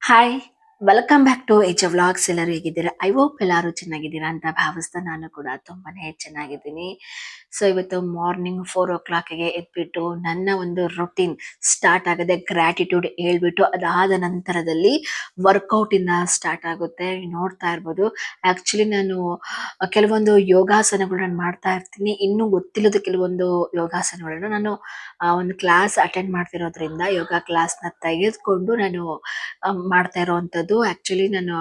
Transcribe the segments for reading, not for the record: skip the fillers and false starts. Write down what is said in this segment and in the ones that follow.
Hi welcome back to H vlogs. ಎಲ್ಲರೂ ಹೇಗಿದ್ದೀರಾ? I hope ಎಲ್ಲರೂ ಚೆನ್ನಾಗಿದ್ದೀರಾ ಅಂತ ಭಾವಿಸ್ತಾ ನಾನು ಕೂಡ ತುಂಬಾನೇ ಚೆನ್ನಾಗಿದ್ದೀನಿ. ಸೊ ಇವತ್ತು ಮಾರ್ನಿಂಗ್ 4 o'clockಗೆ ಎದ್ಬಿಟ್ಟು ನನ್ನ ಒಂದು ರೊಟೀನ್ ಸ್ಟಾರ್ಟ್ ಆಗಿದೆ. ಗ್ರ್ಯಾಟಿಟ್ಯೂಡ್ ಹೇಳ್ಬಿಟ್ಟು ಅದಾದ ನಂತರದಲ್ಲಿ ವರ್ಕೌಟ್ ಇಂದ ಸ್ಟಾರ್ಟ್ ಆಗುತ್ತೆ. ನೋಡ್ತಾ ಇರ್ಬೋದು, ಆಕ್ಚುಲಿ ನಾನು ಕೆಲವೊಂದು ಯೋಗಾಸನಗಳನ್ನ ಮಾಡ್ತಾ ಇರ್ತೀನಿ. ಇನ್ನೂ ಗೊತ್ತಿಲ್ಲದ ಕೆಲವೊಂದು ಯೋಗಾಸನಗಳನ್ನ ನಾನು ಒಂದು ಕ್ಲಾಸ್ ಅಟೆಂಡ್ ಮಾಡ್ತಿರೋದ್ರಿಂದ ಯೋಗ ಕ್ಲಾಸ್ನ ತೆಗೆದುಕೊಂಡು ನಾನು ಮಾಡ್ತಾ ಇರೋವಂಥದ್ದು. ಆಕ್ಚುಲಿ ನಾನು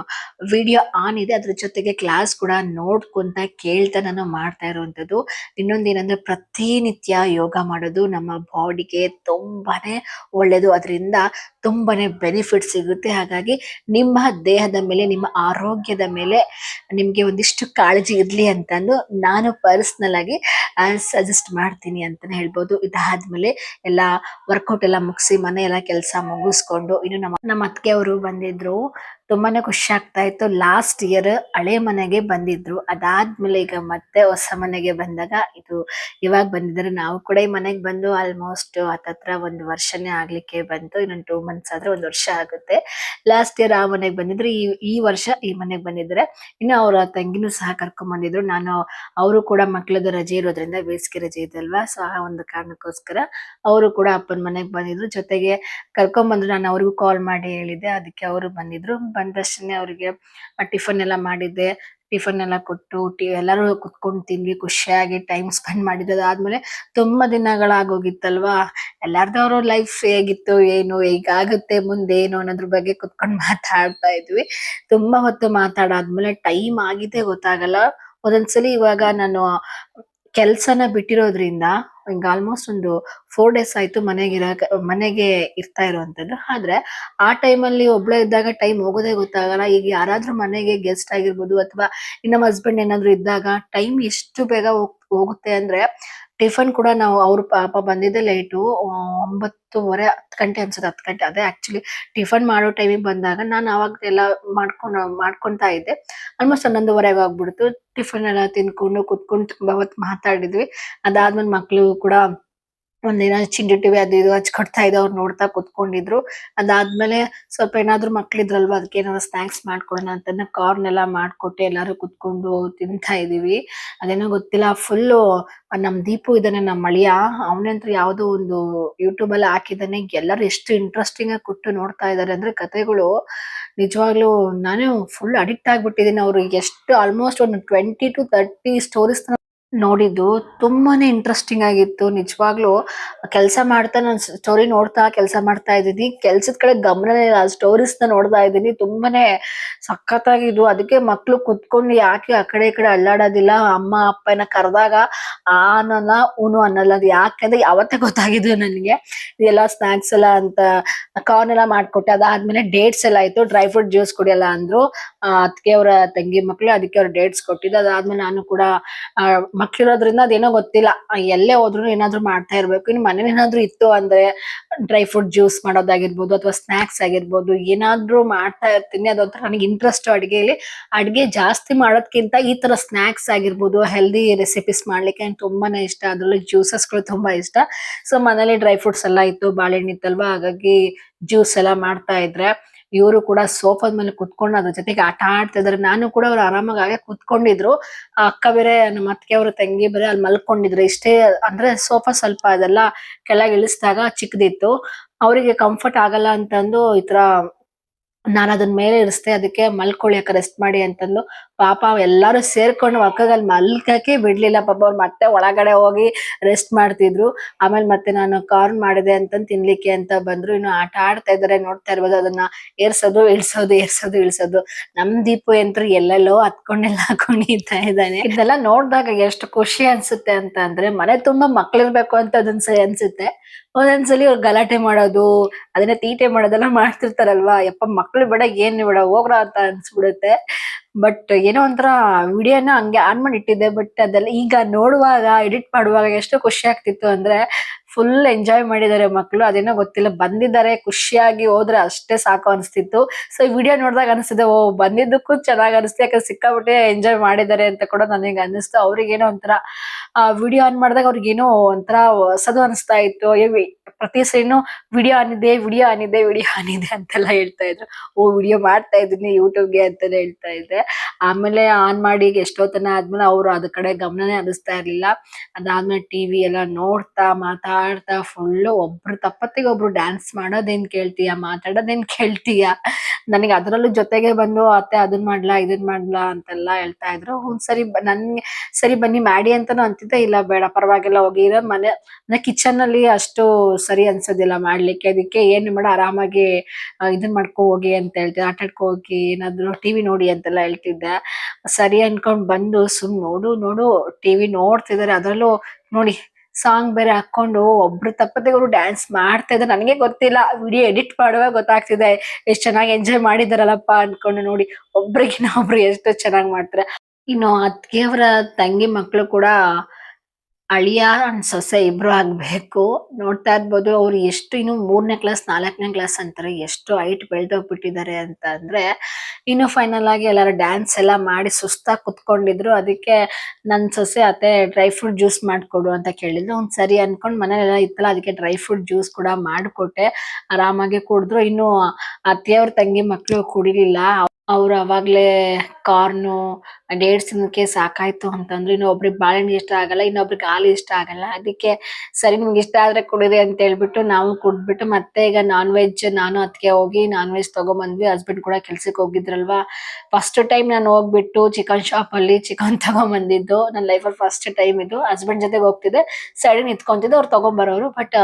ವಿಡಿಯೋ ಆನ್ ಇದೆ, ಅದ್ರ ಜೊತೆಗೆ ಕ್ಲಾಸ್ ಕೂಡ ನೋಡ್ಕೊಂತ ಕೇಳ್ತಾ ನಾನು ಮಾಡ್ತಾ ಇರೋವಂಥದ್ದು. ಇನ್ನೊಂದೇನಂದ್ರೆ ಪ್ರತಿನಿತ್ಯ ಯೋಗ ಮಾಡೋದು ನಮ್ಮ ಬಾಡಿಗೆ ತುಂಬಾನೇ ಒಳ್ಳೇದು. ಅದರಿಂದ ತುಂಬಾನೇ ಬೆನಿಫಿಟ್ ಸಿಗುತ್ತೆ. ಹಾಗಾಗಿ ನಿಮ್ಮ ದೇಹದ ಮೇಲೆ, ನಿಮ್ಮ ಆರೋಗ್ಯದ ಮೇಲೆ ನಿಮ್ಗೆ ಒಂದಿಷ್ಟು ಕಾಳಜಿ ಇರ್ಲಿ ಅಂತಂದು ನಾನು ಪರ್ಸನಲ್ ಆಗಿ ಸಜೆಸ್ಟ್ ಮಾಡ್ತೀನಿ ಅಂತಾನೆ ಹೇಳ್ಬೋದು. ಇದಾದ್ಮೇಲೆ ಎಲ್ಲ ವರ್ಕೌಟ್ ಎಲ್ಲ ಮುಗಿಸಿ ಮನೆ ಎಲ್ಲ ಕೆಲಸ ಮುಗಿಸ್ಕೊಂಡು ಇನ್ನು ನಮ್ಮ ಅತ್ತಿಗೆ ಅವರು ಬಂದಿದ್ರು. ತುಂಬಾನೇ ಖುಷಿ ಆಗ್ತಾ ಇತ್ತು. ಲಾಸ್ಟ್ ಇಯರ್ ಹಳೆ ಮನೆಗೆ ಬಂದಿದ್ರು, ಅದಾದ್ಮೇಲೆ ಈಗ ಮತ್ತೆ ಹೊಸ ಮನೆಗೆ ಬಂದಾಗ ಇದು ಇವಾಗ ಬಂದಿದ್ದಾರೆ. ನಾವು ಕೂಡ ಈ ಮನೆಗೆ ಬಂದು ಆಲ್ಮೋಸ್ಟ್ ಹತ್ತತ್ರ 1 ವರ್ಷನೇ ಆಗ್ಲಿಕ್ಕೆ ಬಂತು. ಇನ್ನೊಂದು 2 months ಆದ್ರೆ 1 ವರ್ಷ ಆಗುತ್ತೆ. ಲಾಸ್ಟ್ ಇಯರ್ ಆ ಮನೆಗೆ ಬಂದಿದ್ರು, ಈ ವರ್ಷ ಈ ಮನೆಗೆ ಬಂದಿದ್ದಾರೆ. ಇನ್ನು ಅವರ ತಂಗಿನೂ ಸಹ ಕರ್ಕೊಂಡ್ ಬಂದಿದ್ರು. ನಾನು ಅವರು ಕೂಡ ಮಕ್ಳದ್ದು ರಜೆ ಇರೋದ್ರಿಂದ, ಬೇಸಿಗೆ ರಜೆ ಇದೆ ಅಲ್ವಾ, ಸೊ ಆ ಒಂದು ಕಾರಣಕ್ಕೋಸ್ಕರ ಅವರು ಕೂಡ ಅಪ್ಪನ ಮನೆಗೆ ಬಂದಿದ್ರು. ಜೊತೆಗೆ ಕರ್ಕೊಂಡ್ ಬಂದ್ರು. ನಾನು ಅವ್ರಿಗೂ ಕಾಲ್ ಮಾಡಿ ಹೇಳಿದ್ದೆ, ಅದಕ್ಕೆ ಅವರು ಬಂದಿದ್ರು. ಬಂದಷ್ಟೇ ಅವರಿಗೆ ಟಿಫನ್ ಎಲ್ಲ ಮಾಡಿದ್ದೆ. ಟಿಫನ್ ಎಲ್ಲ ಕೊಟ್ಟು ಎಲ್ಲರೂ ಕುತ್ಕೊಂಡು ತಿಂದ್ವಿ, ಖುಷಿಯಾಗಿ ಟೈಮ್ ಸ್ಪೆಂಡ್ ಮಾಡಿದ್ದು. ಅದಾದ್ಮೇಲೆ ತುಂಬಾ ದಿನಗಳಾಗೋಗಿತ್ತಲ್ವಾ, ಎಲ್ಲಾರ್ದು ಅವ್ರ ಲೈಫ್ ಹೇಗಿತ್ತು, ಏನು ಹೇಗಾಗುತ್ತೆ, ಮುಂದೆ ಏನು ಅನ್ನೋದ್ರ ಬಗ್ಗೆ ಕುತ್ಕೊಂಡು ಮಾತಾಡ್ತಾ ಇದ್ವಿ. ತುಂಬಾ ಹೊತ್ತು ಮಾತಾಡಾದ್ಮೇಲೆ ಟೈಮ್ ಆಗಿದೆ ಗೊತ್ತಾಗಲ್ಲ. ಒಂದೊಂದ್ಸಲಿ ಇವಾಗ ನಾನು ಕೆಲ್ಸನ ಬಿಟ್ಟಿರೋದ್ರಿಂದ ಈಗ ಆಲ್ಮೋಸ್ಟ್ ಒಂದು 4 days ಆಯ್ತು ಮನೆಗೆ ಇರ್ತಾ ಇರುವಂತದ್ದು. ಆದ್ರೆ ಆ ಟೈಮಲ್ಲಿ ಒಬ್ಳೆ ಇದ್ದಾಗ ಟೈಮ್ ಹೋಗೋದೇ ಗೊತ್ತಾಗಲ್ಲ. ಈಗ ಯಾರಾದ್ರೂ ಮನೆಗೆ ಗೆಸ್ಟ್ ಆಗಿರ್ಬೋದು, ಅಥವಾ ನಮ್ಮ ಹಸ್ಬೆಂಡ್ ಏನಾದ್ರು ಇದ್ದಾಗ ಟೈಮ್ ಎಷ್ಟು ಬೇಗ ಹೋಗುತ್ತೆ ಅಂದ್ರೆ, ಟಿಫನ್ ಕೂಡ ನಾವು ಅವ್ರ ಪಾಪ ಬಂದಿದ್ದೆ ಲೇಟು, 9:30 10 ಗಂಟೆ ಅನ್ಸುತ್ತೆ, 10 ಗಂಟೆ. ಅದೇ ಆಕ್ಚುಲಿ ಟಿಫನ್ ಮಾಡೋ ಟೈಮಿಗೆ ಬಂದಾಗ ನಾನು ಅವಾಗ ಎಲ್ಲ ಮಾಡ್ಕೊಂತಾ ಇದ್ದೆ. ಆಲ್ಮೋಸ್ಟ್ 11:30 ಆಗ್ಬಿಡ್ತು. ಟಿಫನ್ ಎಲ್ಲ ತಿನ್ಕೊಂಡು ಕುತ್ಕೊಂಡು ತುಂಬಾ ಹೊತ್ತು ಮಾತಾಡಿದ್ವಿ. ಅದಾದ್ಮೇಲೆ ಮಕ್ಳು ಕೂಡ ಒಂದಿನ ಚಿಂಡಿ ಟಿವಿ ಅದು ಇದು ಹಚ್ಕೊಡ್ತಾ ಇದ್ದೆ, ಅವ್ರು ನೋಡ್ತಾ ಕುತ್ಕೊಂಡಿದ್ರು. ಅದಾದ್ಮೇಲೆ ಸ್ವಲ್ಪ ಏನಾದ್ರು ಮಕ್ಳಿದ್ರಲ್ವಾ, ಅದಕ್ಕೆ ಏನಾದ್ರು ಸ್ನಾಕ್ಸ್ ಮಾಡ್ಕೊಡೋಣ ಅಂತ ಕಾರ್ನ್ ಎಲ್ಲ ಮಾಡ್ಕೊಟ್ಟೆ. ಎಲ್ಲಾರು ಕುತ್ಕೊಂಡು ತಿಂತಾ ಇದೀವಿ. ಅದೇನೋ ಗೊತ್ತಿಲ್ಲ, ಫುಲ್ಲು ನಮ್ ದೀಪು ಇದಾನೆ, ನಮ್ಮ ಅಳಿಯ, ಅವನಂತ್ರ ಯಾವ್ದೋ ಒಂದು ಯೂಟ್ಯೂಬ್ ಅಲ್ಲಿ ಹಾಕಿದಾನೆ. ಎಲ್ಲರೂ ಎಷ್ಟು ಇಂಟ್ರೆಸ್ಟಿಂಗ್ ಆಗಿ ಕೊಟ್ಟು ನೋಡ್ತಾ ಇದಾರೆ ಅಂದ್ರೆ ಕತೆಗಳು. ನಿಜವಾಗ್ಲೂ ನಾನು ಫುಲ್ ಅಡಿಕ್ಟ್ ಆಗ್ಬಿಟ್ಟಿದೀನಿ. ಅವ್ರು ಎಷ್ಟು ಆಲ್ಮೋಸ್ಟ್ ಒಂದು 20 to 30 ಸ್ಟೋರೀಸ್ ನೋಡಿದ್ದು. ತುಂಬಾನೇ ಇಂಟ್ರೆಸ್ಟಿಂಗ್ ಆಗಿತ್ತು ನಿಜವಾಗ್ಲೂ. ಕೆಲಸ ಮಾಡ್ತಾ ನಾನು ಸ್ಟೋರಿ ನೋಡ್ತಾ ಕೆಲಸ ಮಾಡ್ತಾ ಇದ್ದೀನಿ. ಕೆಲ್ಸದ ಕಡೆ ಗಮನನೇ ಇಲ್ಲ, ಸ್ಟೋರೀಸ್ ನ ನೋಡ್ತಾ ಇದ್ದೀನಿ. ತುಂಬಾನೇ ಸಖತ್ತಾಗಿದ್ವು. ಅದಕ್ಕೆ ಮಕ್ಳು ಕುತ್ಕೊಂಡು ಯಾಕೆ ಆ ಕಡೆ ಈ ಕಡೆ ಅಲ್ಲಾಡೋದಿಲ್ಲ, ಅಮ್ಮ ಅಪ್ಪನ ಕರೆದಾಗ ಆ ಅನ್ನಲ್ಲ ಊನು ಅನ್ನಲ್ಲ. ಅದು ಯಾಕಂದ್ರೆ ಯಾವತ್ತೇ ಗೊತ್ತಾಗಿದ್ದು ನನಗೆ. ಇದೆಲ್ಲ ಸ್ನಾಕ್ಸ್ ಎಲ್ಲ ಅಂತ ಕಾರ್ನ್ ಎಲ್ಲ ಮಾಡ್ಕೊಟ್ಟೆ. ಅದಾದ್ಮೇಲೆ ಡೇಟ್ಸ್ ಎಲ್ಲ ಆಯ್ತು. ಡ್ರೈ ಫ್ರೂಟ್ ಜ್ಯೂಸ್ ಕುಡಿಯಲ್ಲ ಅಂದ್ರು ಅದ್ಕೆ ಅವರ ತಂಗಿ ಮಕ್ಳು, ಅದಕ್ಕೆ ಅವ್ರು ಡೇಟ್ಸ್ ಕೊಟ್ಟಿದ್ದು. ಅದಾದ್ಮೇಲೆ ನಾನು ಕೂಡ ಮಕ್ಳಿರೋದ್ರಿಂದ ಅದೇನೋ ಗೊತ್ತಿಲ್ಲ, ಎಲ್ಲೇ ಹೋದ್ರು ಏನಾದ್ರು ಮಾಡ್ತಾ ಇರ್ಬೇಕು. ಇನ್ನು ಮನೇಲಿ ಏನಾದ್ರು ಇತ್ತು ಅಂದ್ರೆ ಡ್ರೈ ಫ್ರೂಟ್ ಜ್ಯೂಸ್ ಮಾಡೋದಾಗಿರ್ಬೋದು, ಅಥವಾ ಸ್ನಾಕ್ಸ್ ಆಗಿರ್ಬೋದು, ಏನಾದ್ರು ಮಾಡ್ತಾ ಇರ್ತೀನಿ. ಅದೊಂಥರ ನನಗೆ ಇಂಟ್ರೆಸ್ಟ್ ಅಡ್ಗೆಲಿ. ಅಡ್ಗೆ ಜಾಸ್ತಿ ಮಾಡೋದ್ಕಿಂತ ಈ ತರ ಸ್ನಾಕ್ಸ್ ಆಗಿರ್ಬೋದು, ಹೆಲ್ದಿ ರೆಸಿಪೀಸ್ ಮಾಡ್ಲಿಕ್ಕೆ ನಂಗೆ ತುಂಬಾನೇ ಇಷ್ಟ. ಅದ್ರಲ್ಲಿ ಜ್ಯೂಸಸ್ಗಳು ತುಂಬಾ ಇಷ್ಟ. ಸೊ ಮನೇಲಿ ಡ್ರೈ ಫ್ರೂಟ್ಸ್ ಎಲ್ಲ ಇತ್ತು, ಬಾಳೆಹಣ್ಣು ಇತ್ತಲ್ವಾ, ಹಾಗಾಗಿ ಜ್ಯೂಸ್ ಎಲ್ಲ ಮಾಡ್ತಾ ಇದ್ರೆ ಇವರು ಕೂಡ ಸೋಫಾದ ಮೇಲೆ ಕುತ್ಕೊಂಡು ಅದ್ರ ಜೊತೆಗೆ ಆಟ ಆಡ್ತಾ ಇದಾರೆ. ನಾನು ಕೂಡ ಅವ್ರು ಆರಾಮಾಗಿ ಹಾಗೆ ಕುತ್ಕೊಂಡಿದ್ರು. ಆ ಅಕ್ಕ ಬೇರೆ, ನಮ್ಮ ಅತ್ತಿಗೆ ಅವ್ರ ತಂಗಿ ಬೇರೆ ಅಲ್ಲಿ ಮಲ್ಕೊಂಡಿದ್ರು. ಇಷ್ಟೇ ಅಂದ್ರೆ ಸೋಫಾ ಸ್ವಲ್ಪ ಅದೆಲ್ಲ ಕೆಳಗೆ ಇಳಿಸಿದಾಗ ಚಿಕ್ಕದಿತ್ತು, ಅವರಿಗೆ ಕಂಫರ್ಟ್ ಆಗಲ್ಲ ಅಂತಂದು ಈ ತರ ನಾನು ಅದನ್ನ ಮೇಲೆ ಇರಿಸ್ದೆ. ಅದಕ್ಕೆ ಮಲ್ಕೊಳ್ಳಿ ಅಕ್ಕ, ರೆಸ್ಟ್ ಮಾಡಿ ಅಂತಂದು. ಪಾಪ ಎಲ್ಲಾರು ಸೇರ್ಕೊಂಡು ಅಕ್ಕಗಲ್ಲಿ ಮಲ್ಕಕ್ಕೆ ಬಿಡ್ಲಿಲ್ಲ. ಪಾಪ ಅವ್ರು ಮತ್ತೆ ಒಳಗಡೆ ಹೋಗಿ ರೆಸ್ಟ್ ಮಾಡ್ತಿದ್ರು. ಆಮೇಲೆ ಮತ್ತೆ ನಾನು ಕಾರ್ನ್ ಮಾಡಿದೆ ಅಂತಂದು ತಿನ್ಲಿಕ್ಕೆ ಅಂತ ಬಂದ್ರು. ಇನ್ನು ಆಟ ಆಡ್ತಾ ಇದಾರೆ, ನೋಡ್ತಾ ಇರ್ಬೋದು. ಅದನ್ನ ಏರ್ಸೋದು ಇಳ್ಸೋದು, ಏರ್ಸೋದು ಇಳ್ಸೋದು. ನಮ್ ದೀಪು ಯಂತ್ರ ಎಲ್ಲೆಲ್ಲೋ ಹತ್ಕೊಂಡೆಲ್ಲ ಕುಣಿತಾ ಇದ್ದಾನೆ. ಇದೆಲ್ಲ ನೋಡ್ದಾಗ ಎಷ್ಟು ಖುಷಿ ಅನ್ಸುತ್ತೆ ಅಂತ ಅಂದ್ರೆ, ಮನೆ ತುಂಬಾ ಮಕ್ಳಿರ್ಬೇಕು ಅಂತ ಅನ್ಸುತ್ತೆ. ಒಂದೊಂದ್ಸಲಿ ಅವ್ರು ಗಲಾಟೆ ಮಾಡೋದು, ಅದನ್ನ ತೀಟೆ ಮಾಡೋದೆಲ್ಲ ಮಾಡ್ತಿರ್ತಾರಲ್ವಾ, ಯಪ್ಪ ಮಕ್ಳು ಬೇಡ ಏನ್ ಬೇಡ ಹೋಗ್ರ ಅಂತ ಅನ್ಸ್ಬಿಡುತ್ತೆ. ಬಟ್ ಏನೋ ಒಂಥರ ವಿಡಿಯೋನ ಹಂಗೆ ಆನ್ ಮಾಡಿ ಇಟ್ಟಿದ್ದೆ. ಬಟ್ ಅದೆಲ್ಲ ಈಗ ನೋಡುವಾಗ, ಎಡಿಟ್ ಮಾಡುವಾಗ ಎಷ್ಟು ಖುಷಿ ಆಗ್ತಿತ್ತು ಅಂದ್ರೆ, ಫುಲ್ ಎಂಜಾಯ್ ಮಾಡಿದ್ದಾರೆ ಮಕ್ಳು. ಅದೇನೋ ಗೊತ್ತಿಲ್ಲ, ಬಂದಿದ್ದಾರೆ ಖುಷಿಯಾಗಿ ಹೋದ್ರೆ ಅಷ್ಟೇ ಸಾಕು ಅನಿಸ್ತಿತ್ತು. ಸೊ ಈ ವಿಡಿಯೋ ನೋಡಿದಾಗ ಅನಿಸ್ತಿದೆ, ಓ ಬಂದಿದ್ದಕ್ಕೂ ಚೆನ್ನಾಗ್ ಅನಿಸ್ತು, ಯಾಕಂದ್ರೆ ಸಿಕ್ಕಾಬಿಟ್ಟೆ ಎಂಜಾಯ್ ಮಾಡಿದ್ದಾರೆ ಅಂತ ಕೂಡ ನನಗೆ ಅನ್ನಿಸ್ತು. ಅವ್ರಿಗೇನೋ ಒಂಥರ ವಿಡಿಯೋ ಆನ್ ಮಾಡಿದಾಗ ಅವ್ರಿಗೇನೋ ಒಂಥರ ಹೊಸದು ಅನಿಸ್ತಾ ಇತ್ತು. ಪ್ರತಿ ಸರಿನೂ ವಿಡಿಯೋ ಆನಿದೆ ಅಂತೆಲ್ಲ ಹೇಳ್ತಾ ಇದ್ರು. ವಿಡಿಯೋ ಮಾಡ್ತಾ ಇದ್ದೀನಿ ಯೂಟ್ಯೂಬ್ಗೆ ಅಂತಾನೆ ಹೇಳ್ತಾ ಇದ್ದೆ. ಆಮೇಲೆ ಆನ್ ಮಾಡಿ ಎಷ್ಟೊತ್ತನ ಆದ್ಮೇಲೆ ಅವ್ರು ಅದ್ರ ಕಡೆ ಗಮನನೇ ಹರಿಸ್ತಾ ಇರ್ಲಿಲ್ಲ. ಅದಾದ್ಮೇಲೆ ಟಿವಿ ಎಲ್ಲ ನೋಡ್ತಾ ಮಾತಾಡ್ತಾ ಫುಲ್ಲು ಒಬ್ರು ತಪ್ಪತ್ತಿಗೆ ಒಬ್ರು ಡ್ಯಾನ್ಸ್ ಮಾಡೋದೇನ್ ಕೇಳ್ತೀಯ, ಮಾತಾಡೋದೇನ್ ಕೇಳ್ತೀಯ. ನನಗೆ ಅದ್ರಲ್ಲೂ ಜೊತೆಗೆ ಬಂದು ಅತ್ತೆ ಅದನ್ ಮಾಡ್ಲಾ ಇದನ್ ಮಾಡ್ಲಾ ಅಂತೆಲ್ಲ ಹೇಳ್ತಾ ಇದ್ರು. ಸರಿ ನನ್ಗೆ ಸರಿ ಬನ್ನಿ ಮಾಡಿ ಅಂತಾನು ಅಂತಿದ್ದೆ. ಇಲ್ಲ ಬೇಡ ಪರವಾಗಿಲ್ಲ ಹೋಗಿ ಇರೋ ಮನೆ ಕಿಚನ್ ಅಲ್ಲಿ ಅಷ್ಟು ಸರಿ ಅನ್ಸೋದಿಲ್ಲ ಮಾಡ್ಲಿಕ್ಕೆ. ಅದಕ್ಕೆ ಏನು ಮಾಡ ಆರಾಮಾಗಿ ಇದನ್ ಮಾಡ್ಕೊ ಹೋಗಿ ಅಂತ ಹೇಳ್ತಿದ್ದೆ. ಆಟ ಆಡ್ಕೊ ಹೋಗಿ, ಏನಾದ್ರು ಟಿವಿ ನೋಡಿ ಅಂತೆಲ್ಲ ಹೇಳ್ತಿದ್ದೆ. ಸರಿ ಅನ್ಕೊಂಡ್ ಬಂದು ಸುಮ್ ನೋಡು ಟಿವಿ ನೋಡ್ತಿದಾರೆ. ಅದ್ರಲ್ಲೂ ನೋಡಿ ಸಾಂಗ್ ಬೇರೆ ಹಾಕೊಂಡು ಒಬ್ರು ತಪ್ಪದೆ ಅವರು ಡ್ಯಾನ್ಸ್ ಮಾಡ್ತಾ ಇದ್ದಾರೆ. ನನಗೆ ಗೊತ್ತಿಲ್ಲ, ವಿಡಿಯೋ ಎಡಿಟ್ ಮಾಡುವಾಗ ಗೊತ್ತಾಗ್ತಿದೆ ಎಷ್ಟ್ ಚೆನ್ನಾಗಿ ಎಂಜಾಯ್ ಮಾಡಿದಾರಲ್ಲಪ್ಪ ಅನ್ಕೊಂಡು. ನೋಡಿ ಒಬ್ರಿಗಿನ ಒಬ್ರು ಎಷ್ಟು ಚೆನ್ನಾಗಿ ಮಾಡ್ತಾರೆ. ಇನ್ನು ಅತ್ತಿಗೆಯವರ ತಂಗಿ ಮಕ್ಳು ಕೂಡ ಅಳಿಯ ಅಂಡ್ ಸೊಸೆ ಇಬ್ರು ಆಗ್ಬೇಕು. ನೋಡ್ತಾ ಇರ್ಬೋದು ಅವ್ರು ಎಷ್ಟು ಇನ್ನು 3ನೇ ಕ್ಲಾಸ್ 4ನೇ ಕ್ಲಾಸ್ ಅಂತಾರೆ. ಎಷ್ಟು ಹೈಟ್ ಬೆಳ್ದೋಗ್ಬಿಟ್ಟಿದ್ದಾರೆ ಅಂತ ಅಂದ್ರೆ. ಇನ್ನು ಫೈನಲ್ ಆಗಿ ಎಲ್ಲಾರು ಡ್ಯಾನ್ಸ್ ಎಲ್ಲ ಮಾಡಿ ಸುಸ್ತಾಗಿ ಕುತ್ಕೊಂಡಿದ್ರು. ಅದಕ್ಕೆ ನನ್ ಸೊಸೆ ಅತ್ತೆ ಡ್ರೈ ಫ್ರೂಟ್ ಜ್ಯೂಸ್ ಮಾಡ್ಕೊಡು ಅಂತ ಕೇಳಿದ್ರು. ಸರಿ ಅನ್ಕೊಂಡ್ ಮನೇಲೆಲ್ಲ ಇತ್ತಲ್ಲ ಅದಕ್ಕೆ ಡ್ರೈ ಫ್ರೂಟ್ ಜ್ಯೂಸ್ ಕೂಡ ಮಾಡ್ಕೊಟ್ಟೆ. ಆರಾಮಾಗಿ ಕುಡಿದ್ರು. ಇನ್ನು ಅತ್ತೆಯವ್ರ ತಂಗಿ ಮಕ್ಳು ಕುಡಿಲಿಲ್ಲ. ಅವ್ರು ಅವಾಗ್ಲೇ ಕಾರ್ನು ಡೇಟ್ಸ್ ತಿನ್ನಕ್ಕೆ ಸಾಕಾಯ್ತು ಅಂತಂದ್ರು. ಇನ್ನು ಒಬ್ರಿಗೆ ಬಾಳೆಹಣ್ಣು ಇಷ್ಟ ಆಗಲ್ಲ, ಇನ್ನೊಬ್ರಿಗೆ ಹಾಲು ಇಷ್ಟ ಆಗಲ್ಲ. ಅದಕ್ಕೆ ಸರಿ ನಿಮ್ಗೆ ಇಷ್ಟ ಆದ್ರೆ ಕುಡೀರಿ ಅಂತ ಹೇಳ್ಬಿಟ್ಟು ನಾವು ಕುಡ್ಬಿಟ್ಟು ಮತ್ತೆ ಈಗ ನಾನ್ ವೆಜ್ ನಾನು ಅತ್ತಿಗೆ ಹೋಗಿ ನಾನ್ ವೆಜ್ ತಗೊಂಬಂದ್ವಿ. ಹಸ್ಬೆಂಡ್ ಕೂಡ ಕೆಲ್ಸಕ್ಕೆ ಹೋಗಿದ್ರಲ್ವಾ. ಫಸ್ಟ್ ಟೈಮ್ ನಾನು ಹೋಗ್ಬಿಟ್ಟು ಚಿಕನ್ ಶಾಪ್ ಅಲ್ಲಿ ಚಿಕನ್ ತಗೊಂಬಂದಿದ್ದು ನನ್ನ ಲೈಫಲ್ಲಿ ಫಸ್ಟ್ ಟೈಮ್ ಇದು. ಹಸ್ಬೆಂಡ್ ಜೊತೆಗೆ ಹೋಗ್ತಿದ್ದೆ, ಸೈಡ್ ನಿಂತ್ಕೊಂತಿದ್ದೆ, ಅವ್ರು ತಗೊಂಬರೋರು. ಬಟ್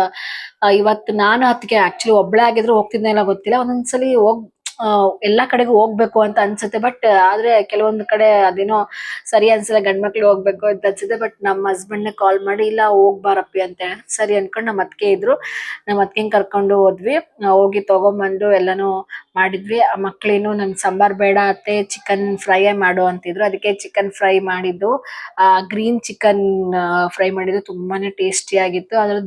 ಇವತ್ತು ನಾನು ಅತ್ತಿಗೆ ಆಕ್ಚುಲಿ ಒಬ್ಳೆ ಆಗಿದ್ರು ಹೋಗ್ತಿದ್ನಲ್ಲ ಗೊತ್ತಿಲ್ಲ. ಒಂದೊಂದ್ಸಲಿ ಎಲ್ಲಾ ಕಡೆಗೂ ಹೋಗ್ಬೇಕು ಅಂತ ಅನ್ಸುತ್ತೆ. ಬಟ್ ಆದ್ರೆ ಕೆಲವೊಂದ್ ಕಡೆ ಅದೇನೋ ಸರಿ ಅನ್ಸಲ್ಲ, ಗಂಡ್ಮಕ್ಳು ಹೋಗ್ಬೇಕು ಅಂತ ಅನ್ಸುತ್ತೆ. ಬಟ್ ನಮ್ಮ ಹಸ್ಬೆಂಡ್ ಕಾಲ್ ಮಾಡಿ ಇಲ್ಲ ಹೋಗ್ಬಾರಪ್ಪಿ ಅಂತ ಹೇಳಿ ಸರಿ ಅನ್ಕೊಂಡ್ ನಮ್ಮ ಅತ್ತಿಗೆ ಇದ್ರು, ನಮ್ಮ ಅತ್ತಿಗೆನ್ ಕರ್ಕೊಂಡು ಹೋದ್ವಿ. ಹೋಗಿ ತಗೊಂಬಂದು ಎಲ್ಲಾನು ಮಾಡಿದ್ವಿ. ಆ ಮಕ್ಳೇನು ನನ್ ಸಾಂಬಾರ್ ಬೇಡ ಅತ್ತೆ ಚಿಕನ್ ಫ್ರೈ ಮಾಡು ಅಂತಿದ್ರು. ಅದಕ್ಕೆ ಚಿಕನ್ ಫ್ರೈ ಮಾಡಿದ್ದು, ಗ್ರೀನ್ ಚಿಕನ್ ಫ್ರೈ ಮಾಡಿದ್ದು ತುಂಬಾನೇ ಟೇಸ್ಟಿ ಆಗಿತ್ತು. ಅದ್ರ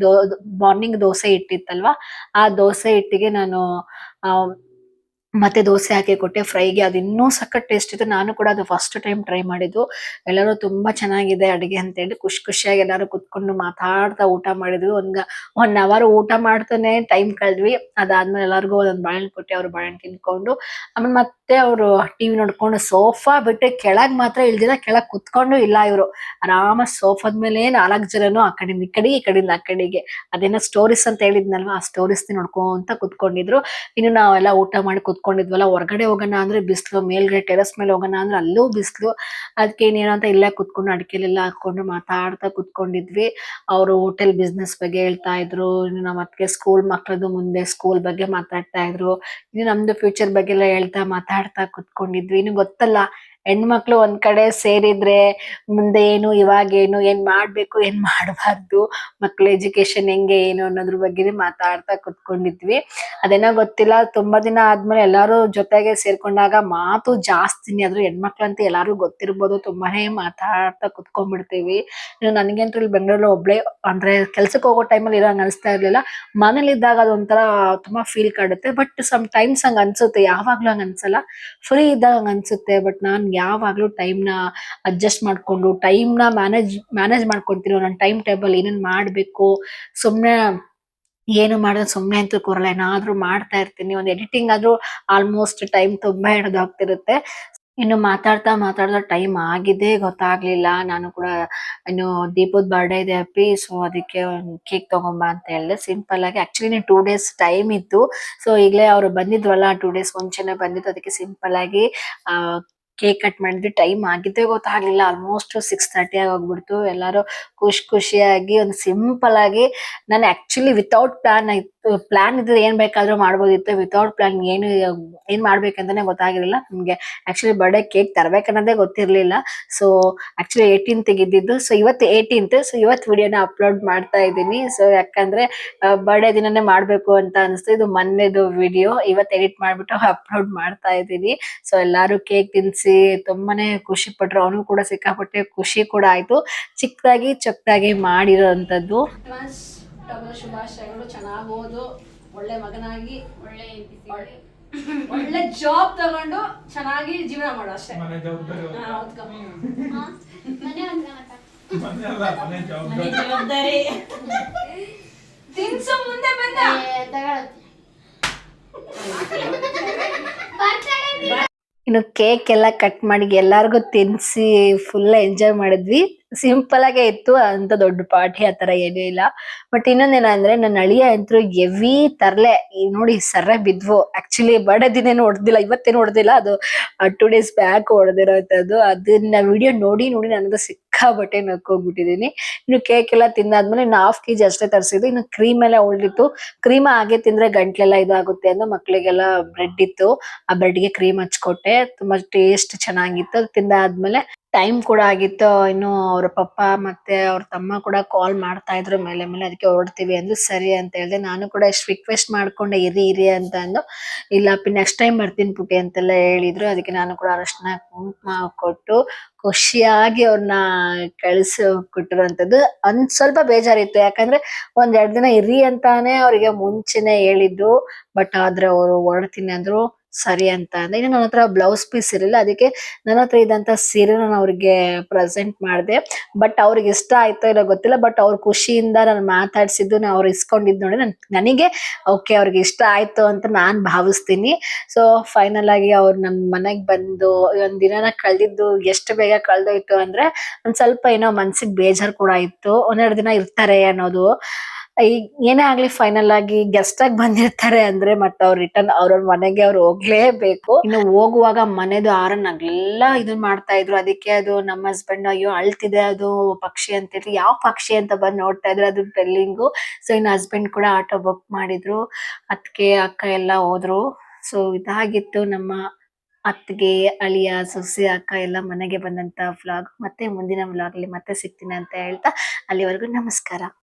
ಮಾರ್ನಿಂಗ್ ದೋಸೆ ಇಟ್ಟಿತ್ತಲ್ವಾ, ಆ ದೋಸೆ ಹಿಟ್ಟಿಗೆ ನಾನು ಮತ್ತೆ ದೋಸೆ ಹಾಕಿ ಕೊಟ್ಟೆ ಫ್ರೈಗೆ. ಅದು ಇನ್ನೂ ಸಖತ್ ಟೇಸ್ಟ್ ಇತ್ತು. ನಾನು ಕೂಡ ಅದು ಫಸ್ಟ್ ಟೈಮ್ ಟ್ರೈ ಮಾಡಿದ್ದು. ಎಲ್ಲರೂ ತುಂಬಾ ಚೆನ್ನಾಗಿದೆ ಅಡಿಗೆ ಅಂತ ಹೇಳಿ ಖುಷಿಯಾಗಿ ಎಲ್ಲಾರು ಕುತ್ಕೊಂಡು ಮಾತಾಡ್ತಾ ಊಟ ಮಾಡಿದ್ವಿ. 1 ಅವರ್ ಊಟ ಮಾಡ್ತಾನೆ ಟೈಮ್ ಕಳೆದ್ವಿ. ಅದಾದ್ಮೇಲೆ ಎಲ್ಲಾರ್ಗು ಒಂದೊಂದ್ ಬಾಳೆಹಣ್ಣು ಕೊಟ್ಟೆ. ಅವ್ರು ಬಾಳೆಹಣ್ಣು ತಿನ್ಕೊಂಡು ಆಮೇಲೆ ಮತ್ತೆ ಅವರು ಟಿವಿ ನೋಡ್ಕೊಂಡು ಸೋಫಾ ಬಿಟ್ಟೆ ಕೆಳಗ್ ಮಾತ್ರ ಇಳ್ದಿಲ್ಲ, ಕೆಳಗ್ ಕುತ್ಕೊಂಡು ಇಲ್ಲ. ಇವ್ರು ಆರಾಮ ಸೋಫಾದ ಮೇಲೆ 4 ಜನನು ಆ ಕಡೆಯಿಂದ ಈ ಕಡೆ ಈ ಕಡೆಯಿಂದ ಆ ಕಡೆಗೆ ಅದೇನೋ ಸ್ಟೋರೀಸ್ ಅಂತ ಹೇಳಿದ್ನಲ್ವಾ, ಆ ಸ್ಟೋರೀಸ್ ನೋಡ್ಕೊಂತ ಕುತ್ಕೊಂಡಿದ್ರು. ಇನ್ನು ನಾವೆಲ್ಲ ಊಟ ಮಾಡಿ ಕುತ್ಕೊಂಡಿದ್ವಲ್ಲ, ಹೊರಗಡೆ ಹೋಗೋಣ ಅಂದ್ರೆ ಬಿಸ್ಲು, ಮೇಲ್ಗಡೆ ಟೆರೆಸ್ ಮೇಲೆ ಹೋಗೋಣ ಅಂದ್ರೆ ಅಲ್ಲೂ ಬಿಸ್ಲು. ಅದಕ್ಕೆ ಇನ್ನೇನು ಅಂತ ಇಲ್ಲೇ ಕುತ್ಕೊಂಡು ಅಡಿಕೆಲೆಲ್ಲ ಹಾಕೊಂಡು ಮಾತಾಡ್ತಾ ಕುತ್ಕೊಂಡಿದ್ವಿ. ಅವರು ಹೋಟೆಲ್ ಬಿಸ್ನೆಸ್ ಬಗ್ಗೆ ಹೇಳ್ತಾ ಇದ್ರು. ಇನ್ನು ನಮ್ಮ ಅತ್ತಿಗೆ ಸ್ಕೂಲ್ ಮಕ್ಳದ್ದು ಮುಂದೆ ಸ್ಕೂಲ್ ಬಗ್ಗೆ ಮಾತಾಡ್ತಾ ಇದ್ರು. ಇನ್ನು ನಮ್ದು ಫ್ಯೂಚರ್ ಬಗ್ಗೆ ಎಲ್ಲ ಹೇಳ್ತಾ ಮಾತಾಡ್ತಾ ಕುತ್ಕೊಂಡಿದ್ವಿ. ಇನ್ನು ಗೊತ್ತಲ್ಲ ಹೆಣ್ಮಕ್ಳು ಒಂದ್ ಕಡೆ ಸೇರಿದ್ರೆ ಮುಂದೆ ಏನು ಇವಾಗೇನು ಏನ್ ಮಾಡ್ಬೇಕು ಏನ್ ಮಾಡಬಾರ್ದು, ಮಕ್ಳ ಎಜುಕೇಶನ್ ಹೆಂಗೆ ಏನು ಅನ್ನೋದ್ರ ಬಗ್ಗೆ ಮಾತಾಡ್ತಾ ಕುತ್ಕೊಂಡಿದ್ವಿ. ಅದೇನೋ ಗೊತ್ತಿಲ್ಲ, ತುಂಬಾ ದಿನ ಆದ್ಮೇಲೆ ಎಲ್ಲಾರು ಜೊತೆಗೆ ಸೇರ್ಕೊಂಡಾಗ ಮಾತು ಜಾಸ್ತಿನಿ. ಆದ್ರೂ ಹೆಣ್ಮಕ್ಳಂತ ಎಲ್ಲಾರು ಗೊತ್ತಿರ್ಬೋದು, ತುಂಬಾನೇ ಮಾತಾಡ್ತಾ ಕುತ್ಕೊಂಡ್ಬಿಡ್ತೀವಿ. ಇನ್ನು ನನಗಂತೂ ಇಲ್ಲಿ ಬೆಂಗಳೂರಲ್ಲಿ ಒಬ್ಳೆ ಅಂದ್ರೆ ಕೆಲ್ಸಕ್ಕೆ ಹೋಗೋ ಟೈಮಲ್ಲಿ ಇರೋಂಗ್ ಅನಿಸ್ತಾ ಇರ್ಲಿಲ್ಲ. ಮನೇಲಿ ಇದ್ದಾಗ ಅದೊಂಥರ ತುಂಬಾ ಫೀಲ್ ಕಾಡುತ್ತೆ. ಬಟ್ ಸಮ್ ಟೈಮ್ಸ್ ಹಂಗ ಅನ್ಸುತ್ತೆ, ಯಾವಾಗ್ಲೂ ಹಂಗ ಅನ್ಸಲ್ಲ, ಫ್ರೀ ಇದ್ದಾಗ ಹಂಗ ಅನ್ಸುತ್ತೆ. ಬಟ್ ನಾನ್ ಯಾವಾಗ್ಲೂ ಟೈಮ್ನ ಅಡ್ಜಸ್ಟ್ ಮಾಡ್ಕೊಂಡು ಟೈಮ್ನ ಮ್ಯಾನೇಜ್ ಮಾಡ್ಕೊಂತೀನಿ. ನನ್ನ ಟೈಮ್ ಟೇಬಲ್ ಏನೇನ್ ಮಾಡ್ಬೇಕು, ಸುಮ್ನೆ ಏನು ಮಾಡಿದ್ರೆ ಸುಮ್ನೆ ಅಂತೂ ಕೂರಲ್ಲ, ಏನಾದ್ರೂ ಮಾಡ್ತಾ ಇರ್ತೀನಿ. ಒಂದ್ ಎಡಿಟಿಂಗ್ ಆದ್ರೂ ಆಲ್ಮೋಸ್ಟ್ ಟೈಮ್ ತುಂಬಾ ಹಿಡ್ದೋಗ್ತಿರುತ್ತೆ. ಇನ್ನು ಮಾತಾಡ್ತಾ ಟೈಮ್ ಆಗಿದ್ದೇ ಗೊತ್ತಾಗ್ಲಿಲ್ಲ. ನಾನು ಕೂಡ ಇನ್ನು ದೀಪದ್ ಬರ್ಡೇ ಇದೆ ಅಪ್ಪಿ, ಸೊ ಅದಕ್ಕೆ ಒಂದು ಕೇಕ್ ತಗೊಂಬಾ ಅಂತ ಹೇಳ್ದೆ ಸಿಂಪಲ್ ಆಗಿ. ಆಕ್ಚುಲಿ 2 ಡೇಸ್ ಟೈಮ್ ಇತ್ತು. ಸೊ ಈಗಲೇ ಅವ್ರು ಬಂದಿದ್ವಲ್ಲ 2 ಡೇಸ್ ಮುಂಚೆನೆ ಬಂದಿದ್ದು. ಅದಕ್ಕೆ ಸಿಂಪಲ್ ಆಗಿ ಆ ಕೇಕ್ ಕಟ್ ಮಾಡಿದ್ವಿ. ಟೈಮ್ ಆಗಿದ್ದೇ ಗೊತ್ತಾಗ್ಲಿಲ್ಲ, ಆಲ್ಮೋಸ್ಟ್ 6:30 ಆಗಿ ಹೋಗ್ಬಿಡ್ತು. ಎಲ್ಲಾರು ಖುಷಿಯಾಗಿ ಒಂದು ಸಿಂಪಲ್ ಆಗಿ, ನಾನು ಆಕ್ಚುಲಿ ವಿತೌಟ್ ಪ್ಲಾನ್ ಇದ್ರೆ ಏನ್ ಬೇಕಾದ್ರೂ ಮಾಡ್ಬೋದಿತ್ತು. ವಿತೌಟ್ ಪ್ಲಾನ್ ಏನ್ ಮಾಡ್ಬೇಕಂತಾನೆ ಗೊತ್ತಾಗಿರ್ಲಿಲ್ಲ ನಮ್ಗೆ. ಆಕ್ಚುಲಿ ಬರ್ಡೇ ಕೇಕ್ ತರ್ಬೇಕನ್ನೋದೇ ಗೊತ್ತಿರ್ಲಿಲ್ಲ. ಸೊ ಆಕ್ಚುಲಿ 18th ಇದ್ದಿದ್ದು. ಸೊ ಇವತ್ತು 18th. ಸೊ ಇವತ್ತು ವಿಡಿಯೋನ ಅಪ್ಲೋಡ್ ಮಾಡ್ತಾ ಇದ್ದೀನಿ. ಸೊ ಯಾಕಂದ್ರೆ ಬರ್ಡೇ ದಿನನೇ ಮಾಡ್ಬೇಕು ಅಂತ ಅನಿಸ್ತು. ಇದು ಮೊನ್ನೆದು ವಿಡಿಯೋ ಇವತ್ತು ಎಡಿಟ್ ಮಾಡ್ಬಿಟ್ಟು ಅಪ್ಲೋಡ್ ಮಾಡ್ತಾ ಇದ್ದೀನಿ. ಸೊ ಎಲ್ಲಾರು ಕೇಕ್ ತಿನ್ಸಿ ತುಂಬಾನೇ ಖುಷಿ ಪಟ್ರು. ಅವನು ಕೂಡ ಸಿಕ್ಕಾಪಟ್ಟೆ ಖುಷಿ ಕೂಡ ಆಯ್ತು. ಚಿಕ್ಕದಾಗಿ ಚೊಕ್ಕದಾಗಿ ಮಾಡಿರೋಂಥದ್ದು. ಶುಭಾಶಯಗಳು. ಚೆನ್ನಾಗಿ ಓದು, ಒಳ್ಳೆ ಮಗನಾಗಿ ಒಳ್ಳೆ ಜಾಬ್ ತಗೊಂಡು ಚೆನ್ನಾಗಿ ಜೀವನ ಮಾಡು ಅಷ್ಟೇ. ತಿನ್ಸು ಮುಂದೆ ಬಂದ ಇನ್ನು ಕೇಕ್ ಎಲ್ಲ ಕಟ್ ಮಾಡಿ ಎಲ್ಲಾರ್ಗು ತಿನ್ಸಿ ಫುಲ್ ಎಂಜಾಯ್ ಮಾಡಿದ್ವಿ. ಸಿಂಪಲ್ ಆಗೇ ಇತ್ತು, ಅಂತ ದೊಡ್ಡ ಪಾರ್ಟಿ ಆತರ ಏನೂ ಇಲ್ಲ. ಬಟ್ ಇನ್ನೊಂದೇನಂದ್ರೆ ನನ್ನ ಅಳಿಯ ಅಂತೂ ಎವಿ ತರ್ಲೆ ನೋಡಿ ಸರ್ರೆ ಬಿದ್ವು. ಆಕ್ಚುಲಿ ಬರ್ಡೇ ದಿನೇನು ಹೊಡೆದಿಲ್ಲ, ಇವತ್ತೇನು ಹೊಡೆದಿಲ್ಲ, ಅದು 2 days ಬ್ಯಾಕ್ ಹೊಡೆದಿರೋಂಥದ್ದು. ಅದನ್ನ ವಿಡಿಯೋ ನೋಡಿ ನೋಡಿ ನನಗೆ ಸಿಕ್ಕಾಬಟ್ಟೆ ನಕ್ಕೋಗ್ಬಿಟ್ಟಿದೀನಿ. ಇನ್ನು ಕೇಕ್ ಎಲ್ಲ ತಿಂದಾದ್ಮೇಲೆ ಇನ್ನು 1/2 kg ಅಷ್ಟೇ ತರಿಸಿದ್ದು. ಇನ್ನು ಕ್ರೀಮ್ ಎಲ್ಲ ಉಳಿದಿತ್ತು. ಕ್ರೀಮ್ ಹಾಗೆ ತಿಂದ್ರೆ ಗಂಟ್ಲೆಲ್ಲ ಇದಾಗುತ್ತೆ ಅಂತ ಮಕ್ಳಿಗೆಲ್ಲ ಬ್ರೆಡ್ ಇತ್ತು, ಆ ಬ್ರೆಡ್ಗೆ ಕ್ರೀಮ್ ಹಚ್ಕೊಟ್ಟೆ. ತುಂಬಾ ಟೇಸ್ಟ್ ಚೆನ್ನಾಗಿತ್ತು. ಅದು ತಿಂದಾದ್ಮೇಲೆ ಟೈಮ್ ಕೂಡ ಆಗಿತ್ತು. ಇನ್ನು ಅವ್ರ ಪಪ್ಪ ಮತ್ತೆ ಅವ್ರ ತಮ್ಮ ಕೂಡ ಕಾಲ್ ಮಾಡ್ತಾ ಇದ್ರು ಮೇಲೆ ಮೇಲೆ, ಅದಕ್ಕೆ ಹೊರಡ್ತೀವಿ ಅಂದ್ರು. ಸರಿ ಅಂತ ಹೇಳ್ದೆ. ನಾನು ಕೂಡ ಎಷ್ಟು ರಿಕ್ವೆಸ್ಟ್ ಮಾಡ್ಕೊಂಡೆ ಇರಿ ಇರಿ ಅಂತ ಅಂದು. ಇಲ್ಲ ನೆಕ್ಸ್ಟ್ ಟೈಮ್ ಬರ್ತೀನಿ ಪುಟಿ ಅಂತೆಲ್ಲ ಹೇಳಿದ್ರು. ಅದಕ್ಕೆ ನಾನು ಕೂಡ ಅರಶಿನ ಕುಂಕುಮ ಕೊಟ್ಟು ಖುಷಿಯಾಗಿ ಅವ್ರನ್ನ ಕಳ್ಸಿ ಕೊಟ್ಟಿರುವಂತದ್ದು. ಸ್ವಲ್ಪ ಬೇಜಾರಿತ್ತು, ಯಾಕಂದ್ರೆ 1-2 ದಿನ ಇರಿ ಅಂತಾನೆ ಅವ್ರಿಗೆ ಮುಂಚೆನೆ ಹೇಳಿದ್ದು. ಬಟ್ ಆದ್ರೆ ಅವರು ಹೊರಡ್ತೀನಿ ಅಂದ್ರು. ಸರಿ ಅಂತ ಅಂದೆ. ಇನ್ನು ನನ್ನ ಹತ್ರ ಬ್ಲೌಸ್ ಪೀಸ್ ಇರಲಿಲ್ಲ, ಅದಕ್ಕೆ ನನ್ನ ಹತ್ರ ಇದ್ದಂತ ಸೀರೆ ನಾನು ಅವ್ರಿಗೆ ಪ್ರೆಸೆಂಟ್ ಮಾಡಿದೆ. ಬಟ್ ಅವ್ರಿಗೆ ಇಷ್ಟ ಆಯ್ತೋ ಇಲ್ಲ ಗೊತ್ತಿಲ್ಲ, ಬಟ್ ಅವ್ರ ಖುಷಿಯಿಂದ ನಾನು ಮಾತಾಡ್ಸಿದ್ದು ಅವ್ರು ಇಸ್ಕೊಂಡಿದ್ದು ನೋಡಿ ನನಗೆ ಓಕೆ ಅವ್ರಿಗೆ ಇಷ್ಟ ಆಯ್ತು ಅಂತ ನಾನ್ ಭಾವಿಸ್ತೀನಿ. ಸೊ ಫೈನಲ್ ಆಗಿ ಅವ್ರು ನಮ್ ಮನೆಗ್ ಬಂದು ಒಂದ್ ದಿನನ ಕಳ್ದಿದ್ದು ಎಷ್ಟು ಬೇಗ ಕಳ್ದೋಯ್ತು ಅಂದ್ರೆ ಒಂದ್ ಸ್ವಲ್ಪ ಏನೋ ಮನ್ಸಿಗೆ ಬೇಜಾರ್ ಕೂಡ ಇತ್ತು. 1-2 ದಿನ ಇರ್ತಾರೆ ಅನ್ನೋದು. ಈಗ ಏನೇ ಆಗ್ಲಿ ಫೈನಲ್ ಆಗಿ ಗೆಸ್ಟ್ ಆಗಿ ಬಂದಿರ್ತಾರೆ ಅಂದ್ರೆ ಮತ್ತೆ ಅವ್ರು ರಿಟರ್ನ್ ಅವ್ರವ್ರ ಮನೆಗೆ ಅವ್ರು ಹೋಗ್ಲೇಬೇಕು. ಇನ್ನು ಹೋಗುವಾಗ ಮನೆದು ಹಾರನ್ ಎಲ್ಲ ಇದನ್ ಮಾಡ್ತಾ ಇದ್ರು. ಅದಕ್ಕೆ ಅದು ನಮ್ಮ ಹಸ್ಬೆಂಡ್ ಅಯ್ಯೋ ಅಳ್ತಿದೆ ಅದು ಪಕ್ಷಿ ಅಂತ ಹೇಳಿ, ಯಾವ ಪಕ್ಷಿ ಅಂತ ಬಂದ್ ನೋಡ್ತಾ ಇದ್ರು, ಅದು ಬೆಲ್ಲಿಂಗು. ಸೊ ಇನ್ನು ಹಸ್ಬೆಂಡ್ ಕೂಡ ಆಟೋ ಬುಕ್ ಮಾಡಿದ್ರು. ಅತ್ತಿಗೆ ಅಕ್ಕ ಎಲ್ಲ ಹೋದ್ರು. ಸೊ ಇದಾಗಿತ್ತು ನಮ್ಮ ಅತ್ತಿಗೆ, ಅಳಿಯ, ಸೊಸೆ, ಅಕ್ಕ ಎಲ್ಲ ಮನೆಗೆ ಬಂದಂತ ವ್ಲಾಗ್. ಮತ್ತೆ ಮುಂದಿನ ವ್ಲಾಗ್ ಅಲ್ಲಿ ಮತ್ತೆ ಸಿಗ್ತೀನಿ ಅಂತ ಹೇಳ್ತಾ ಅಲ್ಲಿವರೆಗೂ ನಮಸ್ಕಾರ.